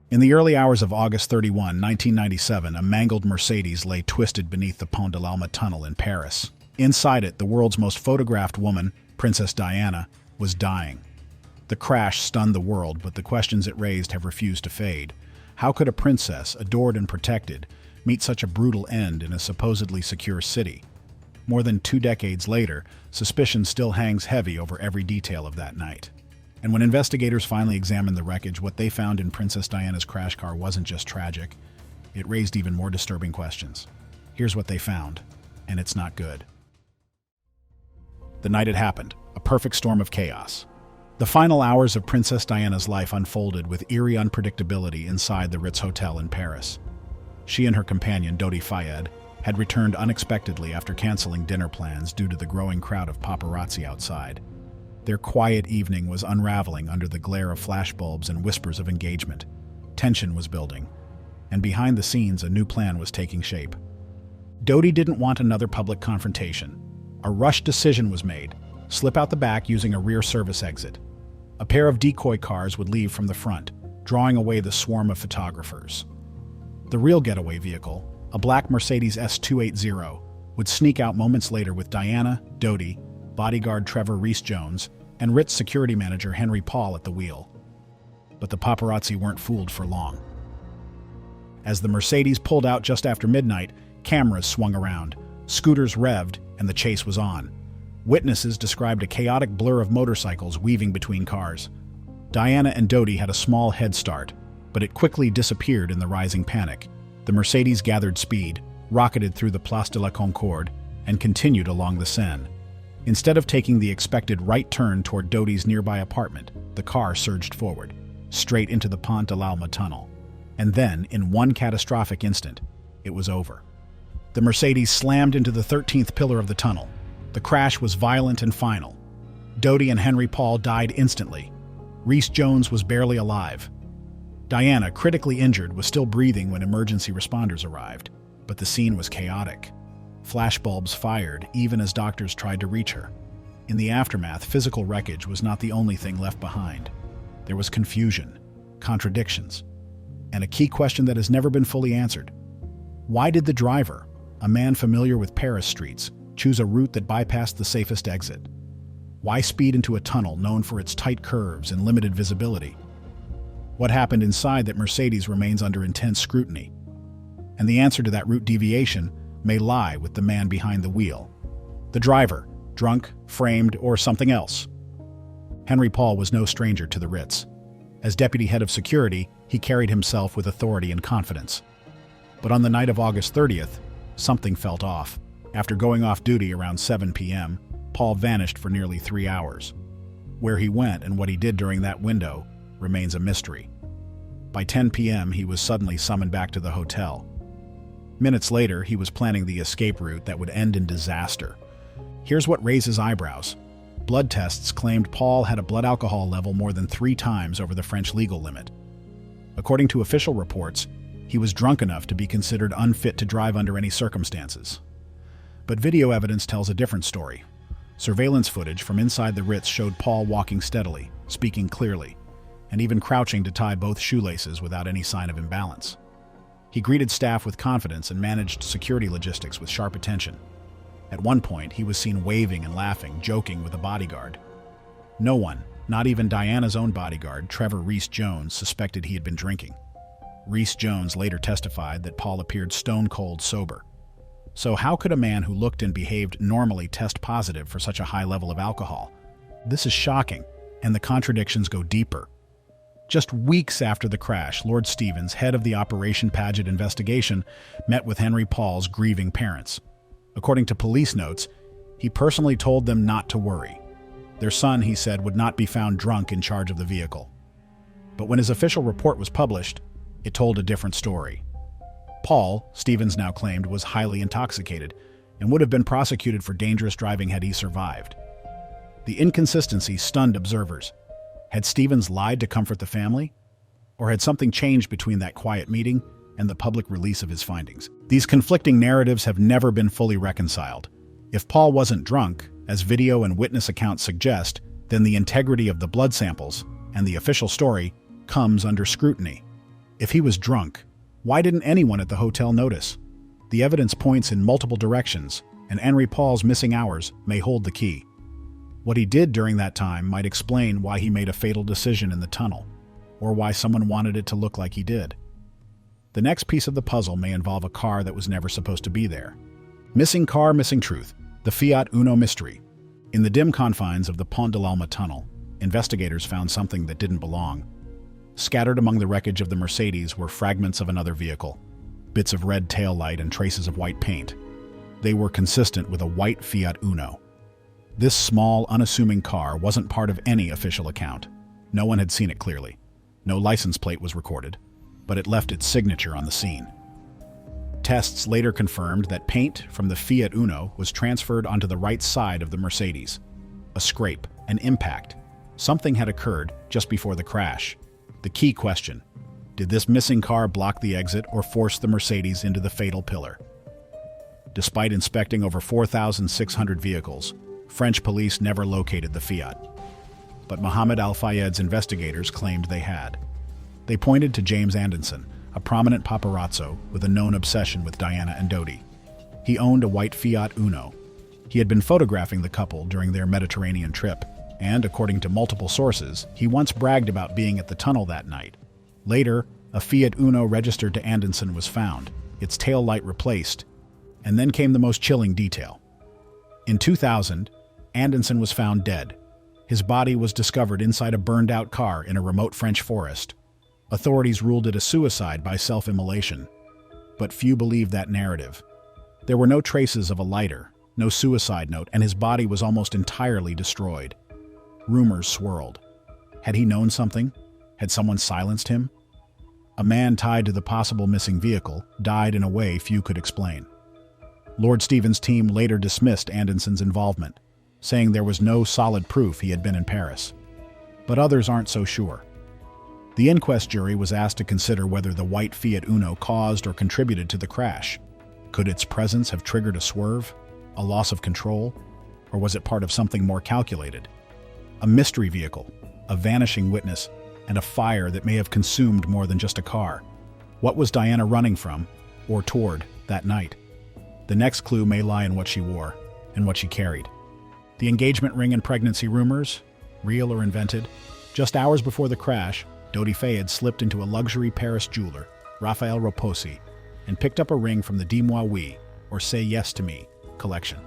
In the early hours of August 31, 1997, a mangled Mercedes lay twisted beneath the Pont de l'Alma tunnel in Paris. Inside it, the world's most photographed woman, Princess Diana, was dying. The crash stunned the world, but the questions it raised have refused to fade. How could a princess, adored and protected, meet such a brutal end in a supposedly secure city? More than 2 decades later, suspicion still hangs heavy over every detail of that night. And when investigators finally examined the wreckage, what they found in Princess Diana's crash car wasn't just tragic. It raised even more disturbing questions. Here's what they found, and it's not good. The night it happened, a perfect storm of chaos. The final hours of Princess Diana's life unfolded with eerie unpredictability inside the Ritz Hotel in Paris. She and her companion, Dodi Fiat, had returned unexpectedly after canceling dinner plans due to the growing crowd of paparazzi outside. Their quiet evening was unraveling under the glare of flashbulbs and whispers of engagement. Tension was building, and behind the scenes a new plan was taking shape. Dodi didn't want another public confrontation. A rushed decision was made: slip out the back using a rear service exit. A pair of decoy cars would leave from the front, drawing away the swarm of photographers. The real getaway vehicle, a black Mercedes S280, would sneak out moments later with Diana, Dodi, bodyguard Trevor Rees-Jones, and Ritz security manager Henry Paul at the wheel. But the paparazzi weren't fooled for long. As the Mercedes pulled out just after midnight, cameras swung around, scooters revved, and the chase was on. Witnesses described a chaotic blur of motorcycles weaving between cars. Diana and Dodi had a small head start, but it quickly disappeared in the rising panic. The Mercedes gathered speed, rocketed through the Place de la Concorde, and continued along the Seine. Instead of taking the expected right turn toward Dodi's nearby apartment, the car surged forward, straight into the Pont de l'Alma tunnel. And then, in one catastrophic instant, it was over. The Mercedes slammed into the 13th pillar of the tunnel. The crash was violent and final. Dodi and Henry Paul died instantly. Rees-Jones was barely alive. Diana, critically injured, was still breathing when emergency responders arrived, but the scene was chaotic. Flashbulbs fired even as doctors tried to reach her. In the aftermath, physical wreckage was not the only thing left behind. There was confusion, contradictions, and a key question that has never been fully answered. Why did the driver, a man familiar with Paris streets, choose a route that bypassed the safest exit? Why speed into a tunnel known for its tight curves and limited visibility? What happened inside that Mercedes remains under intense scrutiny? And the answer to that route deviation may lie with the man behind the wheel. The driver, drunk, framed, or something else. Henry Paul was no stranger to the Ritz. As deputy head of security, he carried himself with authority and confidence. But on the night of August 30th, something felt off. After going off duty around 7 p.m., Paul vanished for nearly 3 hours. Where he went and what he did during that window remains a mystery. By 10 p.m., he was suddenly summoned back to the hotel. Minutes later, he was planning the escape route that would end in disaster. Here's what raises eyebrows. Blood tests claimed Paul had a blood alcohol level more than 3 times over the French legal limit. According to official reports, he was drunk enough to be considered unfit to drive under any circumstances. But video evidence tells a different story. Surveillance footage from inside the Ritz showed Paul walking steadily, speaking clearly, and even crouching to tie both shoelaces without any sign of imbalance. He greeted staff with confidence and managed security logistics with sharp attention. At one point, he was seen waving and laughing, joking with a bodyguard. No one, not even Diana's own bodyguard, Trevor Rees-Jones, suspected he had been drinking. Rees-Jones later testified that Paul appeared stone-cold sober. So how could a man who looked and behaved normally test positive for such a high level of alcohol? This is shocking, and the contradictions go deeper. Just weeks after the crash, Lord Stevens, head of the Operation Paget investigation, met with Henry Paul's grieving parents. According to police notes, he personally told them not to worry. Their son, he said, would not be found drunk in charge of the vehicle. But when his official report was published, it told a different story. Paul, Stevens now claimed, was highly intoxicated and would have been prosecuted for dangerous driving had he survived. The inconsistency stunned observers. Had Stevens lied to comfort the family? Or had something changed between that quiet meeting and the public release of his findings? These conflicting narratives have never been fully reconciled. If Paul wasn't drunk, as video and witness accounts suggest, then the integrity of the blood samples and the official story comes under scrutiny. If he was drunk, why didn't anyone at the hotel notice? The evidence points in multiple directions, and Henry Paul's missing hours may hold the key. What he did during that time might explain why he made a fatal decision in the tunnel, or why someone wanted it to look like he did. The next piece of the puzzle may involve a car that was never supposed to be there. Missing car, missing truth. The Fiat Uno mystery. In the dim confines of the Pont de l'Alma tunnel, investigators found something that didn't belong. Scattered among the wreckage of the Mercedes were fragments of another vehicle, bits of red taillight and traces of white paint. They were consistent with a white Fiat Uno. This small, unassuming car wasn't part of any official account. No one had seen it clearly. No license plate was recorded, but it left its signature on the scene. Tests later confirmed that paint from the Fiat Uno was transferred onto the right side of the Mercedes. A scrape, an impact. Something had occurred just before the crash. The key question: did this missing car block the exit or force the Mercedes into the fatal pillar? Despite inspecting over 4,600 vehicles, French police never located the Fiat. But Mohammed Al-Fayed's investigators claimed they had. They pointed to James Anderson, a prominent paparazzo with a known obsession with Diana and Dodi. He owned a white Fiat Uno. He had been photographing the couple during their Mediterranean trip, and according to multiple sources, he once bragged about being at the tunnel that night. Later, a Fiat Uno registered to Anderson was found, its tail light replaced, and then came the most chilling detail. In 2000, Anderson was found dead. His body was discovered inside a burned-out car in a remote French forest. Authorities ruled it a suicide by self-immolation, but few believed that narrative. There were no traces of a lighter, no suicide note, and his body was almost entirely destroyed. Rumors swirled. Had he known something? Had someone silenced him? A man tied to the possible missing vehicle died in a way few could explain. Lord Stevens' team later dismissed Anderson's involvement, saying there was no solid proof he had been in Paris. But others aren't so sure. The inquest jury was asked to consider whether the white Fiat Uno caused or contributed to the crash. Could its presence have triggered a swerve, a loss of control, or was it part of something more calculated? A mystery vehicle, a vanishing witness, and a fire that may have consumed more than just a car. What was Diana running from, or toward, that night? The next clue may lie in what she wore, and what she carried. The engagement ring and pregnancy rumors, real or invented? Just hours before the crash, Dodi Fayed slipped into a luxury Paris jeweler, Raphael Raposi, and picked up a ring from the Dis-moi oui, or Say Yes to Me, collection.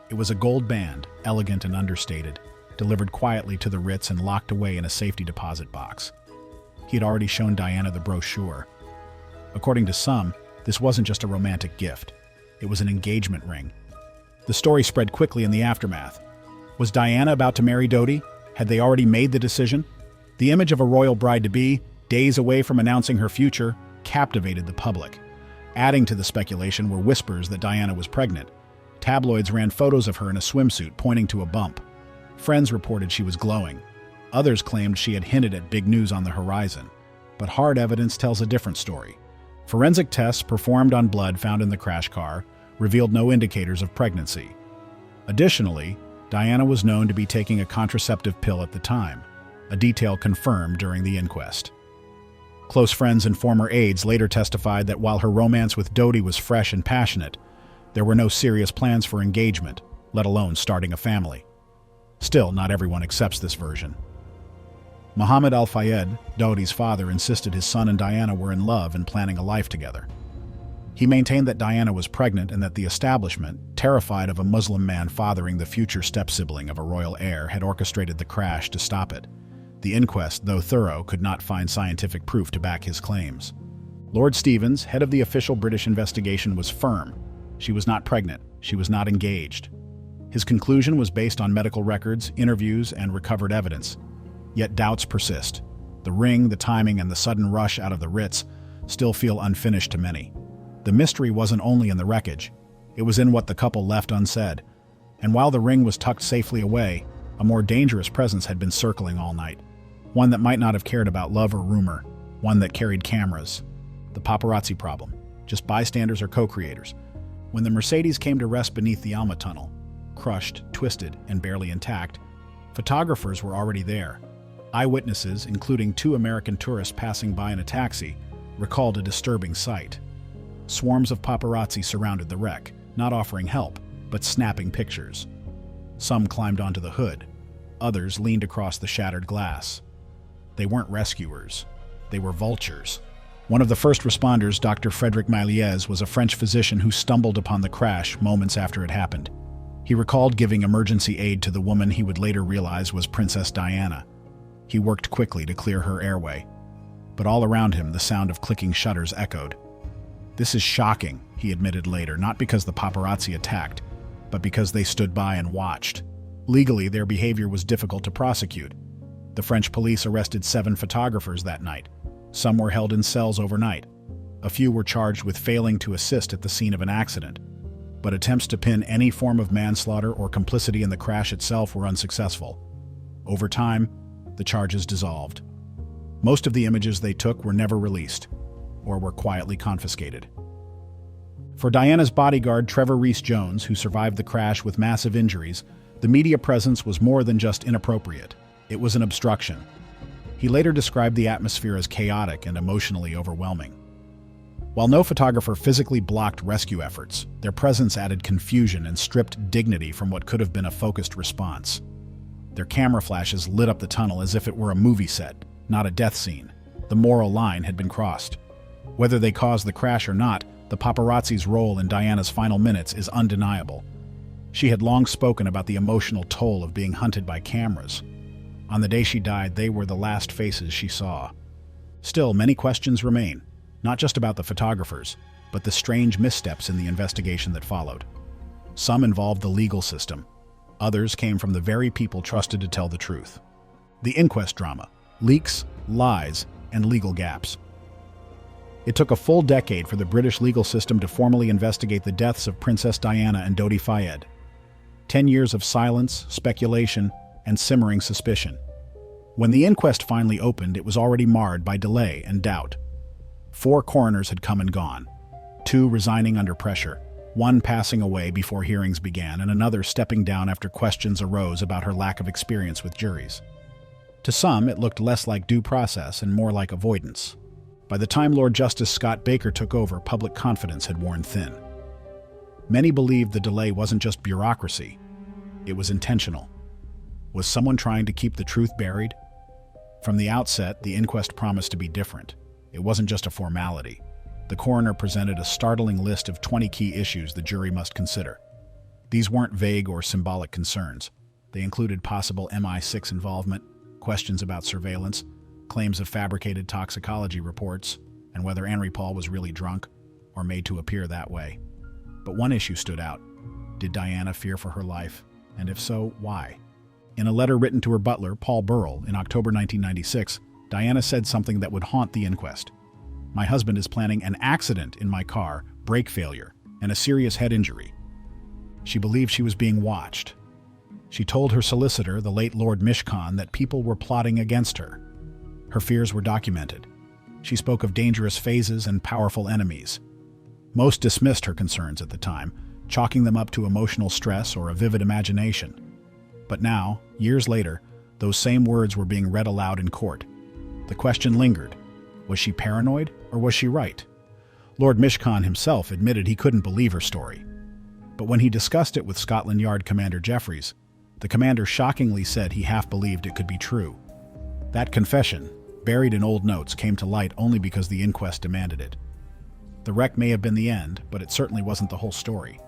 It was a gold band, elegant and understated, delivered quietly to the Ritz and locked away in a safety deposit box. He had already shown Diana the brochure. According to some, this wasn't just a romantic gift. It was an engagement ring. The story spread quickly in the aftermath. Was Diana about to marry Dodi? Had they already made the decision? The image of a royal bride-to-be, days away from announcing her future, captivated the public. Adding to the speculation were whispers that Diana was pregnant. Tabloids ran photos of her in a swimsuit pointing to a bump. Friends reported she was glowing. Others claimed she had hinted at big news on the horizon. But hard evidence tells a different story. Forensic tests performed on blood found in the crash car revealed no indicators of pregnancy. Additionally, Diana was known to be taking a contraceptive pill at the time, a detail confirmed during the inquest. Close friends and former aides later testified that while her romance with Dodi was fresh and passionate, there were no serious plans for engagement, let alone starting a family. Still, not everyone accepts this version. Mohammed Al-Fayed, Dodi's father, insisted his son and Diana were in love and planning a life together. He maintained that Diana was pregnant and that the establishment, terrified of a Muslim man fathering the future step-sibling of a royal heir, had orchestrated the crash to stop it. The inquest, though thorough, could not find scientific proof to back his claims. Lord Stevens, head of the official British investigation, was firm. She was not pregnant. She was not engaged. His conclusion was based on medical records, interviews, and recovered evidence. Yet doubts persist. The ring, the timing, and the sudden rush out of the Ritz still feel unfinished to many. The mystery wasn't only in the wreckage. It was in what the couple left unsaid. And while the ring was tucked safely away, a more dangerous presence had been circling all night. One that might not have cared about love or rumor. One that carried cameras. The paparazzi problem. Just bystanders or co-creators. When the Mercedes came to rest beneath the Alma tunnel, crushed, twisted, and barely intact, photographers were already there. Eyewitnesses, including 2 American tourists passing by in a taxi, recalled a disturbing sight. Swarms of paparazzi surrounded the wreck, not offering help, but snapping pictures. Some climbed onto the hood. Others leaned across the shattered glass. They weren't rescuers. They were vultures. One of the first responders, Dr. Frédéric Méliès, was a French physician who stumbled upon the crash moments after it happened. He recalled giving emergency aid to the woman he would later realize was Princess Diana. He worked quickly to clear her airway. But all around him, the sound of clicking shutters echoed. "This is shocking," he admitted later, not because the paparazzi attacked, but because they stood by and watched. Legally, their behavior was difficult to prosecute. The French police arrested 7 photographers that night. Some were held in cells overnight. A few were charged with failing to assist at the scene of an accident. But attempts to pin any form of manslaughter or complicity in the crash itself were unsuccessful. Over time, the charges dissolved. Most of the images they took were never released, or were quietly confiscated. For Diana's bodyguard, Trevor Rees-Jones, who survived the crash with massive injuries, the media presence was more than just inappropriate. It was an obstruction. He later described the atmosphere as chaotic and emotionally overwhelming. While no photographer physically blocked rescue efforts, their presence added confusion and stripped dignity from what could have been a focused response. Their camera flashes lit up the tunnel as if it were a movie set, not a death scene. The moral line had been crossed. Whether they caused the crash or not, the paparazzi's role in Diana's final minutes is undeniable. She had long spoken about the emotional toll of being hunted by cameras. On the day she died, they were the last faces she saw. Still, many questions remain, not just about the photographers, but the strange missteps in the investigation that followed. Some involved the legal system. Others came from the very people trusted to tell the truth. The inquest drama: leaks, lies, and legal gaps. It took a full decade for the British legal system to formally investigate the deaths of Princess Diana and Dodi Fayed. 10 years of silence, speculation, and simmering suspicion. When the inquest finally opened, it was already marred by delay and doubt. 4 coroners had come and gone, 2 resigning under pressure, 1 passing away before hearings began, and another stepping down after questions arose about her lack of experience with juries. To some, it looked less like due process and more like avoidance. By the time Lord Justice Scott Baker took over, public confidence had worn thin. Many believed the delay wasn't just bureaucracy, it was intentional. Was someone trying to keep the truth buried? From the outset, the inquest promised to be different. It wasn't just a formality. The coroner presented a startling list of 20 key issues the jury must consider. These weren't vague or symbolic concerns. They included possible MI6 involvement, questions about surveillance, claims of fabricated toxicology reports, and whether Henri Paul was really drunk or made to appear that way. But one issue stood out. Did Diana fear for her life? And if so, why? In a letter written to her butler, Paul Burrell, in October 1996, Diana said something that would haunt the inquest. "My husband is planning an accident in my car, brake failure, and a serious head injury." She believed she was being watched. She told her solicitor, the late Lord Mishcon, that people were plotting against her. Her fears were documented. She spoke of dangerous phases and powerful enemies. Most dismissed her concerns at the time, chalking them up to emotional stress or a vivid imagination. But now, years later, those same words were being read aloud in court. The question lingered. Was she paranoid, or was she right? Lord Mishcon himself admitted he couldn't believe her story. But when he discussed it with Scotland Yard Commander Jeffreys, the commander shockingly said he half believed it could be true. That confession, buried in old notes, came to light only because the inquest demanded it. The wreck may have been the end, but it certainly wasn't the whole story.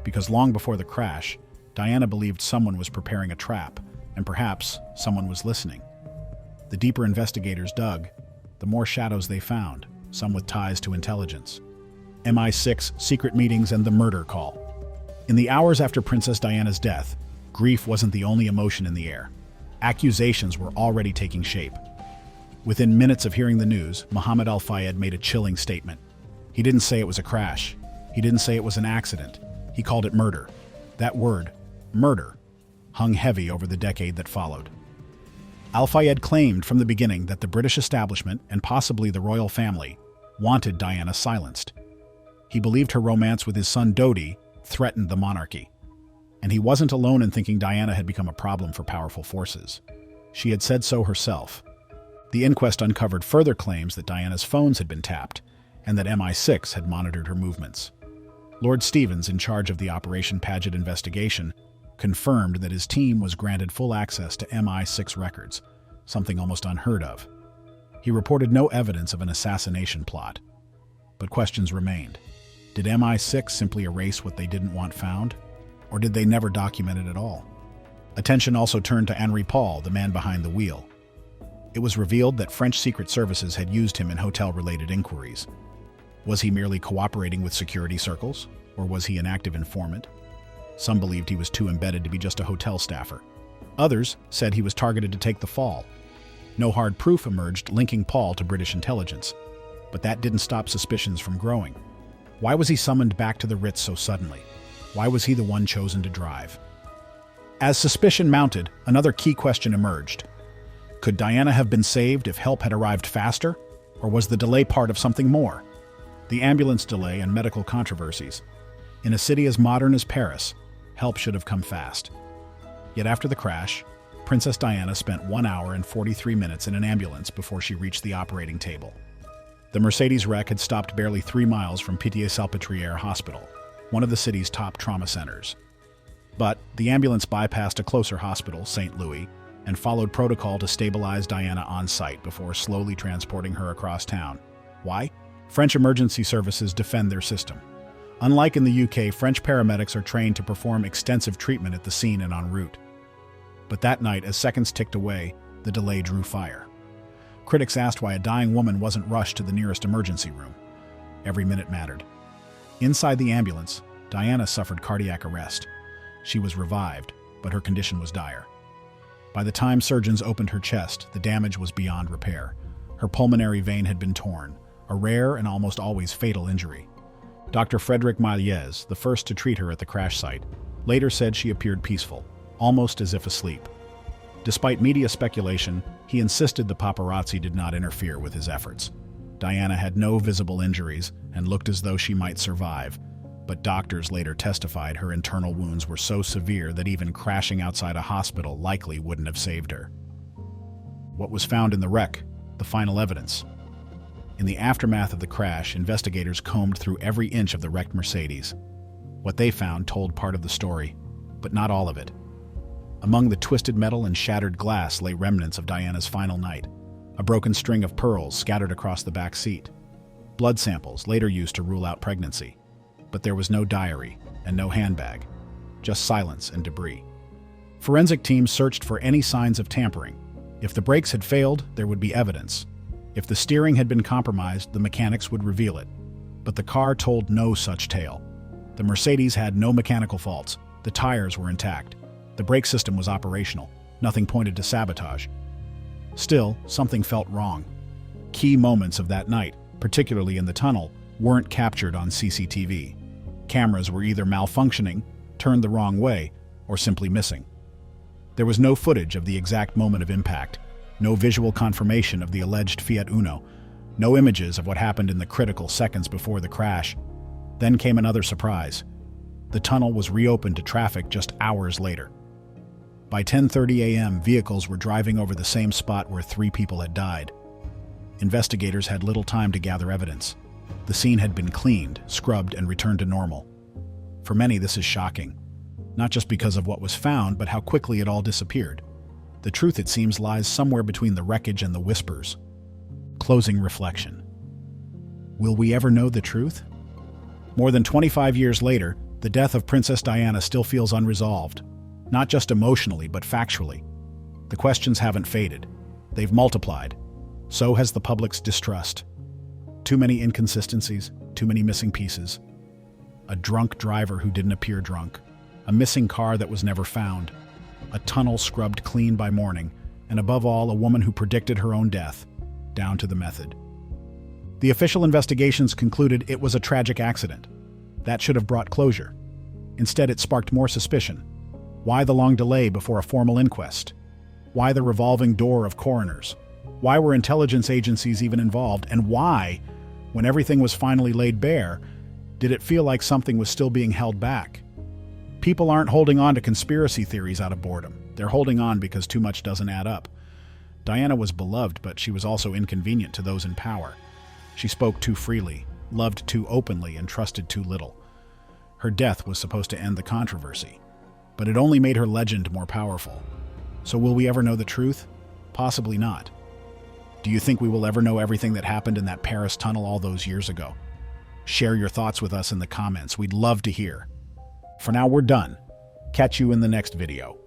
Because long before the crash, Diana believed someone was preparing a trap, and perhaps someone was listening. The deeper investigators dug, the more shadows they found, some with ties to intelligence. MI6, secret meetings, and the murder call. In the hours after Princess Diana's death, grief wasn't the only emotion in the air. Accusations were already taking shape. Within minutes of hearing the news, Mohammed Al-Fayed made a chilling statement. He didn't say it was a crash. He didn't say it was an accident. He called it murder. That word, murder, hung heavy over the decade that followed. Al-Fayed claimed from the beginning that the British establishment, and possibly the royal family, wanted Diana silenced. He believed her romance with his son Dodi threatened the monarchy. And he wasn't alone in thinking Diana had become a problem for powerful forces. She had said so herself. The inquest uncovered further claims that Diana's phones had been tapped and that MI6 had monitored her movements. Lord Stevens, in charge of the Operation Paget investigation, confirmed that his team was granted full access to MI6 records, something almost unheard of. He reported no evidence of an assassination plot. But questions remained. Did MI6 simply erase what they didn't want found? Or did they never document it at all? Attention also turned to Henri Paul, the man behind the wheel. It was revealed that French secret services had used him in hotel-related inquiries. Was he merely cooperating with security circles, or was he an active informant? Some believed he was too embedded to be just a hotel staffer. Others said he was targeted to take the fall. No hard proof emerged linking Paul to British intelligence, but that didn't stop suspicions from growing. Why was he summoned back to the Ritz so suddenly? Why was he the one chosen to drive? As suspicion mounted, another key question emerged. Could Diana have been saved if help had arrived faster, or was the delay part of something more? The ambulance delay and medical controversies. In a city as modern as Paris, help should have come fast. Yet after the crash, Princess Diana spent 1 hour and 43 minutes in an ambulance before she reached the operating table. The Mercedes wreck had stopped barely 3 miles from Pitié-Salpêtrière Hospital, one of the city's top trauma centers. But the ambulance bypassed a closer hospital, St. Louis, and followed protocol to stabilize Diana on site before slowly transporting her across town. Why? French emergency services defend their system. Unlike in the UK, French paramedics are trained to perform extensive treatment at the scene and en route. But that night, as seconds ticked away, the delay drew fire. Critics asked why a dying woman wasn't rushed to the nearest emergency room. Every minute mattered. Inside the ambulance, Diana suffered cardiac arrest. She was revived, but her condition was dire. By the time surgeons opened her chest, the damage was beyond repair. Her pulmonary vein had been torn, a rare and almost always fatal injury. Dr. Frédéric Mailliez, the first to treat her at the crash site, later said she appeared peaceful, almost as if asleep. Despite media speculation, he insisted the paparazzi did not interfere with his efforts. Diana had no visible injuries and looked as though she might survive, but doctors later testified her internal wounds were so severe that even crashing outside a hospital likely wouldn't have saved her. What was found in the wreck? The final evidence. In the aftermath of the crash, investigators combed through every inch of the wrecked Mercedes. What they found told part of the story, but not all of it. Among the twisted metal and shattered glass lay remnants of Diana's final night, a broken string of pearls scattered across the back seat. Blood samples later used to rule out pregnancy. But there was no diary and no handbag, just silence and debris. Forensic teams searched for any signs of tampering. If the brakes had failed, there would be evidence. If the steering had been compromised, the mechanics would reveal it. But the car told no such tale. The Mercedes had no mechanical faults. The tires were intact. The brake system was operational. Nothing pointed to sabotage. Still, something felt wrong. Key moments of that night, particularly in the tunnel, weren't captured on CCTV. Cameras were either malfunctioning, turned the wrong way, or simply missing. There was no footage of the exact moment of impact, no visual confirmation of the alleged Fiat Uno, no images of what happened in the critical seconds before the crash. Then came another surprise. The tunnel was reopened to traffic just hours later. By 10:30 a.m., vehicles were driving over the same spot where 3 people had died. Investigators had little time to gather evidence. The scene had been cleaned, scrubbed, and returned to normal. For many, this is shocking. Not just because of what was found, but how quickly it all disappeared. The truth, it seems, lies somewhere between the wreckage and the whispers. Closing reflection. Will we ever know the truth? More than 25 years later, the death of Princess Diana still feels unresolved. Not just emotionally, but factually. The questions haven't faded. They've multiplied. So has the public's distrust. Too many inconsistencies, too many missing pieces. A drunk driver who didn't appear drunk. A missing car that was never found. A tunnel scrubbed clean by morning. And above all, a woman who predicted her own death, down to the method. The official investigations concluded it was a tragic accident. That should have brought closure. Instead, it sparked more suspicion. Why the long delay before a formal inquest? Why the revolving door of coroners? Why were intelligence agencies even involved? And why, when everything was finally laid bare, did it feel like something was still being held back? People aren't holding on to conspiracy theories out of boredom. They're holding on because too much doesn't add up. Diana was beloved, but she was also inconvenient to those in power. She spoke too freely, loved too openly, and trusted too little. Her death was supposed to end the controversy, but it only made her legend more powerful. So will we ever know the truth? Possibly not. Do you think we will ever know everything that happened in that Paris tunnel all those years ago? Share your thoughts with us in the comments. We'd love to hear. For now, we're done. Catch you in the next video.